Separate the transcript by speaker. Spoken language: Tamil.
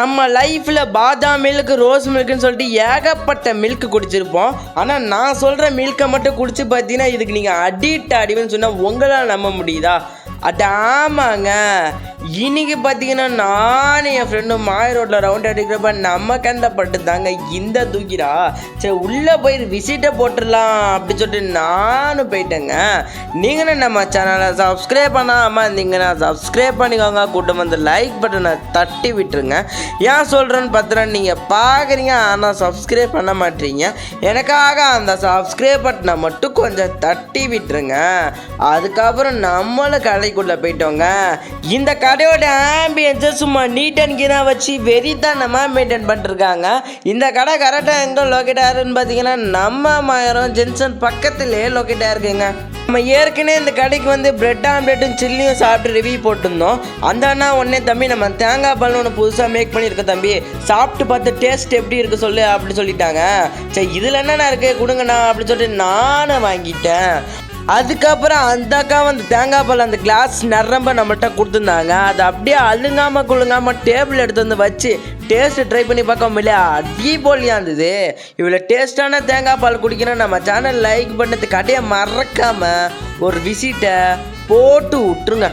Speaker 1: நம்ம லைஃப்பில் பாதாம் மில்க் ரோஸ் மில்க்குன்னு சொல்லிட்டு ஏகப்பட்ட மில்க் குடிச்சிருப்போம். ஆனால் நான் சொல்கிற மில்கை மட்டும் குடிச்சு பார்த்தீங்கன்னா இதுக்கு நீங்கள் அடிக்ட் ஆடிவன்னு சொன்னால் உங்களால் நம்ப முடியுதா? அது ஆமாங்க. இன்னைக்கு பார்த்தீங்கன்னா நானும் என் ஃப்ரெண்டும் மாய ரோட்டில் ரவுண்ட் அடிக்கிறப்ப நம்ம கண்டப்பட்டு தாங்க இந்த தூக்கிடா சரி உள்ளே போய் விசிட்டை போட்டுடலாம் அப்படி சொல்லிட்டு நானும் போயிட்டேங்க. நீங்களும் நம்ம சேனலை சப்ஸ்கிரைப் பண்ணாமல் இருந்தீங்கன்னா சப்ஸ்கிரைப் பண்ணிக்கோங்க. கூட்டம் வந்து லைக் பட்டனை தட்டி விட்டுருங்க. ஏன் சொல்கிறேன்னு பார்த்தீங்கன்னா நீங்கள் பார்க்குறீங்க ஆனால் சப்ஸ்கிரைப் பண்ண மாட்டீங்க. எனக்காக அந்த சப்ஸ்கிரைப் பட்டனை மட்டும் கொஞ்சம் தட்டி விட்டுருங்க. அதுக்கப்புறம் நம்மளும் கடைக்குள்ளே போயிட்டோங்க. இந்த கடையோட ஆம்பியன்ஸை சும்மா நீட் அண்ட் கிராக வச்சு வெறித்தனமாக மெயின்டைன் பண்ணிருக்காங்க. இந்த கடை கரெக்டாக எங்கே லொக்கேட் ஆகுதுன்னு பார்த்தீங்கன்னா நம்ம மாயரம் ஜென்சன் பக்கத்துலேயே லொக்கேட் ஆகிருக்குங்க. நம்ம ஏற்கனவே இந்த கடைக்கு வந்து பிரெட் ஆம்லேட்டும் சில்லியும் சாப்பிட்டு ரிவ்யூ போட்டிருந்தோம். அந்த அண்ணா உடனே தம்பி நம்ம தேங்காய் பால் ஒன்று புதுசாக மேக் பண்ணியிருக்கோம் தம்பி, சாப்பிட்டு பார்த்து டேஸ்ட் எப்படி இருக்குது சொல்லு அப்படின்னு சொல்லிட்டாங்க. சரி இதில் என்னென்ன இருக்குது கொடுங்கண்ணா அப்படின்னு சொல்லிட்டு நானும் வாங்கிட்டேன். அதுக்கப்புறம் அந்த அக்கா வந்து தேங்காய் பால் அந்த கிளாஸ் நிரம்ப நம்மள்கிட்ட கொடுத்துருந்தாங்க. அதை அப்படியே அழுங்காமல் குழுங்காமல் டேபிள் எடுத்து வந்து வச்சு டேஸ்ட்டு ட்ரை பண்ணி பார்க்க முடியல அடிபொலியாக இருந்தது. இவ்வளோ டேஸ்ட்டான தேங்காய் பால் குடிக்கணும் நம்ம சேனல் லைக் பண்ணது கடையை மறக்காமல் ஒரு விசிட்டை போட்டு விட்டுருங்க.